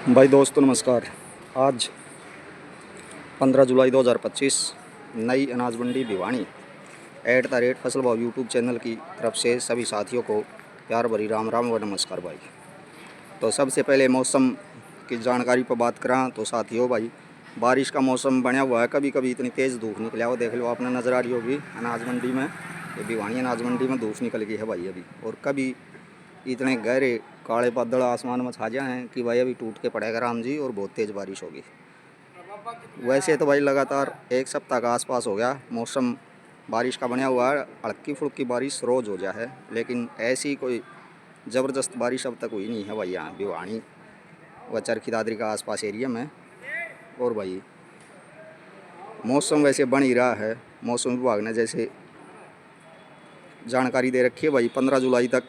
भाई दोस्तों नमस्कार। आज 15 जुलाई 2025 नई अनाज मंडी भिवानी @फसल भाव यूट्यूब चैनल की तरफ से सभी साथियों को प्यार भरी राम राम व नमस्कार भाई। तो सबसे पहले मौसम की जानकारी पर बात करें तो साथियों भाई, बारिश का मौसम बना हुआ है। कभी कभी इतनी तेज़ धूप निकला वो देख लो, आपने नज़र आ रही होगी अनाज मंडी में। ये भिवानी अनाज मंडी में धूप निकल गई है भाई अभी। और कभी इतने गहरे काले बादल आसमान में छा जाए हैं कि भाई अभी टूट के पड़ेगा राम जी और बहुत तेज़ बारिश होगी। वैसे तो भाई लगातार एक सप्ताह का आसपास हो गया मौसम बारिश का बना हुआ है। हल्की फुल्की बारिश रोज़ हो जा है, लेकिन ऐसी कोई ज़बरदस्त बारिश अब तक हुई नहीं है भाई यहाँ भिवानी व चरखी दादरी का आसपास एरिया में। और भाई मौसम वैसे बन ही रहा है। मौसम विभाग ने जैसे जानकारी दे रखी है भाई, 15 जुलाई तक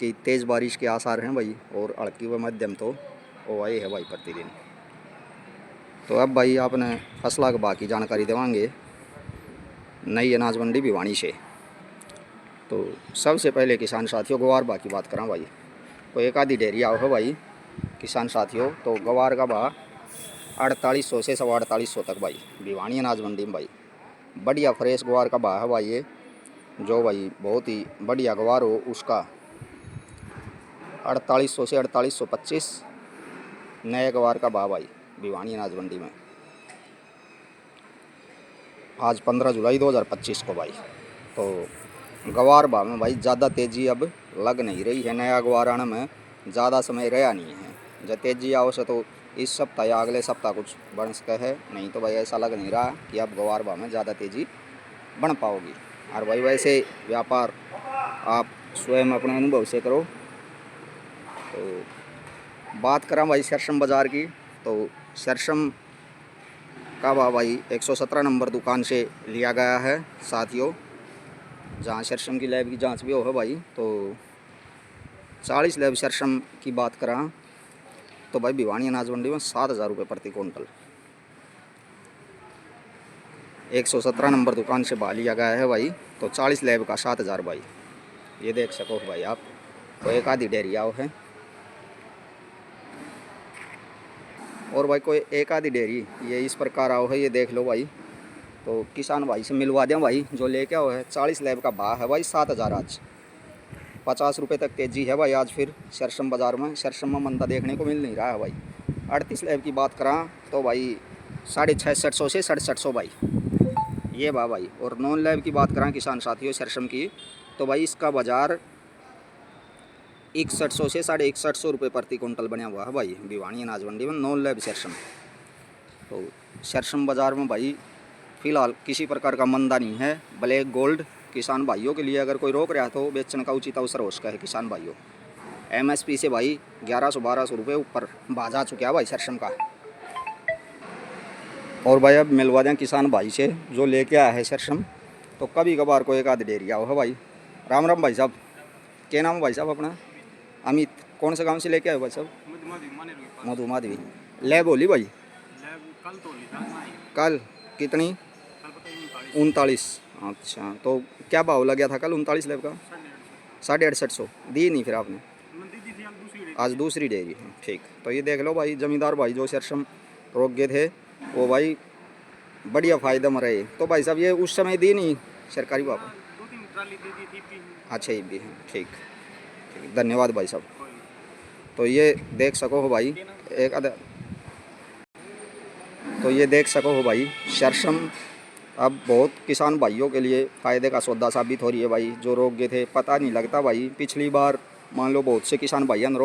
की तेज़ बारिश के आसार हैं भाई। और हल्की व मध्यम तो वो आए है भाई प्रतिदिन। तो अब भाई आपने फसला के बाकी जानकारी देवांगे नई अनाज मंडी भिवानी से। तो सबसे पहले किसान साथियों गवार बा की बात करा भाई, तो एक आधी डेयरी आओ है भाई किसान साथियों। तो गवार का भाव 4800 से 4850 तक भाई भिवानी अनाज मंडी में भाई। बढ़िया फ्रेश गवार का भाव है भाई ये, जो भाई बहुत ही बढ़िया गवार हो उसका 4800 से 4825 नए गवार का भाव भाई भिवानी अनाज मंडी में आज 15 जुलाई 2025 को भाई। तो गवार भाव में भाई ज़्यादा तेज़ी अब लग नहीं रही है। नया गवार आने में ज़्यादा समय रहा नहीं है। जब तेज़ी आओ से तो इस सप्ताह या अगले सप्ताह कुछ बन सकता है, नहीं तो भाई ऐसा लग नहीं रहा कि अब गवार भाव में ज़्यादा तेज़ी बन पाओगी। और भाई वैसे व्यापार आप स्वयं अपने अनुभव से करो। तो बात करा भाई सरसम बाज़ार की, तो सरसम का भाव भाई 117 नंबर दुकान से लिया गया है साथियों, जहाँ सरसम की लैब की जांच भी हो है भाई। तो 40 लैब सरसम की बात करा तो भाई भिवानी अनाज मंडी में 7000 रुपये प्रति क्विंटल 117 नंबर दुकान से भाव लिया गया है भाई। तो 40 लैब का 7000 भाई, ये देख सको भाई आप। तो एक आधी डेयरी आओ है और भाई कोई एक आधी डेयरी ये इस प्रकार आओ है, ये देख लो भाई। तो किसान भाई से मिलवा दें भाई जो लेके आओ है। 40 लैब का भाव है भाई 7000 आज। 50 रुपये तक तेज़ी है भाई आज फिर सरसम बाज़ार में। सरसम में मंदा देखने को मिल नहीं रहा है भाई। 38 लैब की बात करा तो भाई 650 से 6700 भाई ये भाई। और नॉन लैब की बात करा किसान साथियों सरसम की, तो भाई इसका बाज़ार 6100 से 6150 रुपये प्रति क्विंटल बना हुआ है भाई भिवानी अनाज मंडी में नॉन लैब सरसम। तो सरसम बाज़ार में भाई फ़िलहाल किसी प्रकार का मंदा नहीं है। ब्लैक गोल्ड किसान भाइयों के लिए अगर कोई रोक रहा तो बेचने का उचित अवसर हो सका है किसान भाइयों। एमएसपी से भाई 1100-1200 रुपये ऊपर भाव जा चुका है भाई सरसम का। और भाई अब मिलवा दें किसान भाई से जो लेके आया है सरसम। तो कभी कभार को एक आध डेयरी आओ है भाई। राम राम भाई साहब, क्या नाम है भाई साहब अपना? अमित। कौन से गांव से लेके आए भाई साहब? मधु माधवी। लैब बोली भाई कल कितनी? 39। अच्छा, तो क्या भाव लग गया था कल 39 लैब का? 6850 दी नहीं फिर आपने? आज दूसरी डेयरी है, ठीक। तो ये देख लो भाई जमींदार भाई जो सरसम रोक गए थे वो भाई बढ़िया फ़ायदा में रहे। तो भाई साहब ये उस समय दी नहीं सरकारी भाव? अच्छा ये भी है, ठीक ठीक, धन्यवाद भाई साहब। तो ये देख सको हो भाई एक आधा, तो ये देख सको हो भाई सरसम अब बहुत किसान भाइयों के लिए फ़ायदे का सौदा साबित हो रही है भाई। जो रोक गए थे पता नहीं लगता भाई। पिछली बार मान लो बहुत से किसान भाइयों ने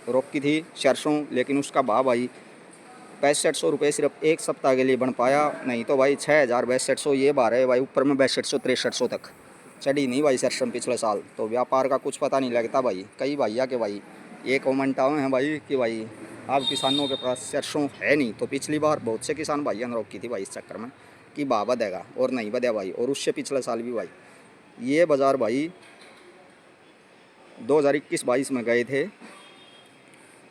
रोक की थी सरसों, लेकिन उसका भाव भाई 6500 रुपये सिर्फ एक सप्ताह के लिए बन पाया। नहीं तो भाई 6000 6200 ये बार है भाई, ऊपर में 6200 6300 तक चढ़ी नहीं भाई सरसों पिछले साल। तो व्यापार का कुछ पता नहीं लगता भाई। कई भैया के भाई ये कमेंट आए हैं भाई कि भाई अब किसानों के पास सरसों है नहीं। तो पिछली बार बहुत से किसान भाइयों ने रोकी थी भाई इस चक्कर में कि भाव बढ़ेगा, और नहीं बढ़ा भाई। और उससे पिछले साल भी भाई ये बाज़ार भाई 2021-22 में गए थे,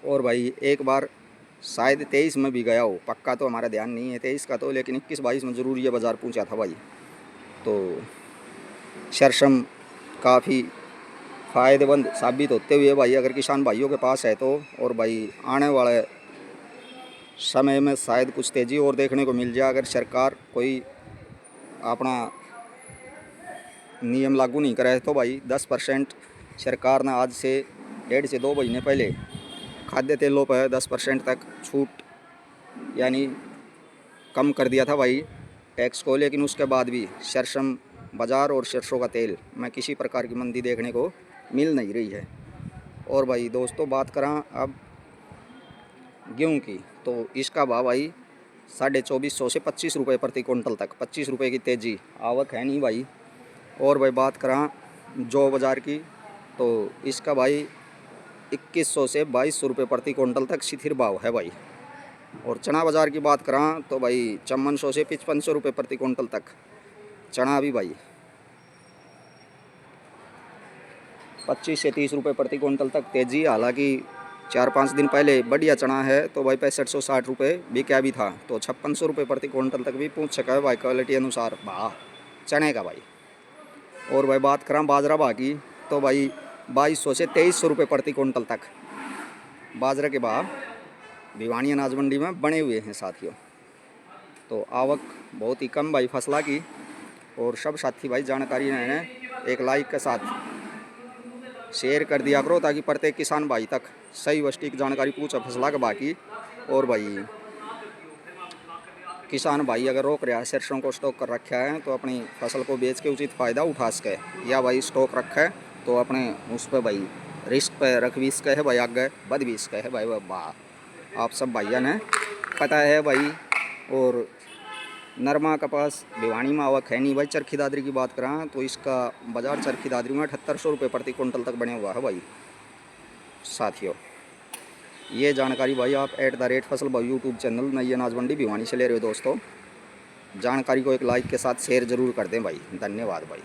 और भाई एक बार शायद 23 में भी गया हो, पक्का तो हमारा ध्यान नहीं है 23 का तो, लेकिन 21-22 में ज़रूर ये बाज़ार पहुंचा था भाई। तो सरसम काफ़ी फ़ायदेमंद साबित होते हुए भाई अगर किसान भाइयों के पास है तो। और भाई आने वाले समय में शायद कुछ तेज़ी और देखने को मिल जाए अगर सरकार कोई अपना नियम लागू नहीं करे तो भाई 10% सरकार ने आज से 1.5 से 2 महीने पहले खाद्य तेलों पर 10% तक छूट यानी कम कर दिया था भाई टैक्स को। लेकिन उसके बाद भी सरसों बाज़ार और सरसों का तेल में किसी प्रकार की मंदी देखने को मिल नहीं रही है। और भाई दोस्तों बात करें अब गेहूँ की, तो इसका भाव भाई 2450 से 25 रुपये प्रति क्विंटल तक, 25 रुपये की तेज़ी आवक है नहीं भाई। और भाई बात करें जौ बाज़ार की, तो इसका भाई 2100 से 2200 रुपये प्रति क्विंटल तक स्थिर भाव है भाई। और चना बाज़ार की बात करें तो भाई 5400 से 5500 रुपये प्रति क्विंटल तक चना भी भाई 25 से 30 रुपये प्रति क्विंटल तक तेज़ी। हालांकि 4-5 दिन पहले बढ़िया चना है तो भाई 6560 रुपये बिका भी था, तो 5600 रुपये प्रति क्विंटल तक भी पहुँच सका है भाई क्वालिटी अनुसार भाव चने का भाई। और भाई बात करें बाजरा भाव की, तो भाई 2200 से 2300 रुपये प्रति क्विंटल तक बाजरा के भाव भिवानी अनाज मंडी में बने हुए हैं साथियों। तो आवक बहुत ही कम भाई फसला की। और सब साथी भाई जानकारी ने एक लाइक के साथ शेयर कर दिया करो ताकि प्रत्येक किसान भाई तक सही व सटीक जानकारी पूछे फसला के बाकी। और भाई किसान भाई अगर रोक रहा है सरसों को स्टॉक कर रखा है तो अपनी फसल को बेच के उचित फ़ायदा उठा सके, या भाई स्टॉक रखा है तो अपने उस पर भाई रिस्क पे रख भी सके है भाई, आगे बद भी सके है भाई। वाह आप सब भाइयों ने पता है भाई। और नरमा कपास भिवानी में आवक है नहीं भाई। चरखी दादरी की बात करें तो इसका बाज़ार चरखी दादरी में 7800 रुपये प्रति क्विंटल तक बने हुआ है भाई साथियों। ये जानकारी भाई आप @फसल भाई यूट्यूब चैनल नई अनाज मंडी भिवानी से ले रहे हो दोस्तों। जानकारी को एक लाइक के साथ शेयर ज़रूर कर दें भाई। धन्यवाद भाई।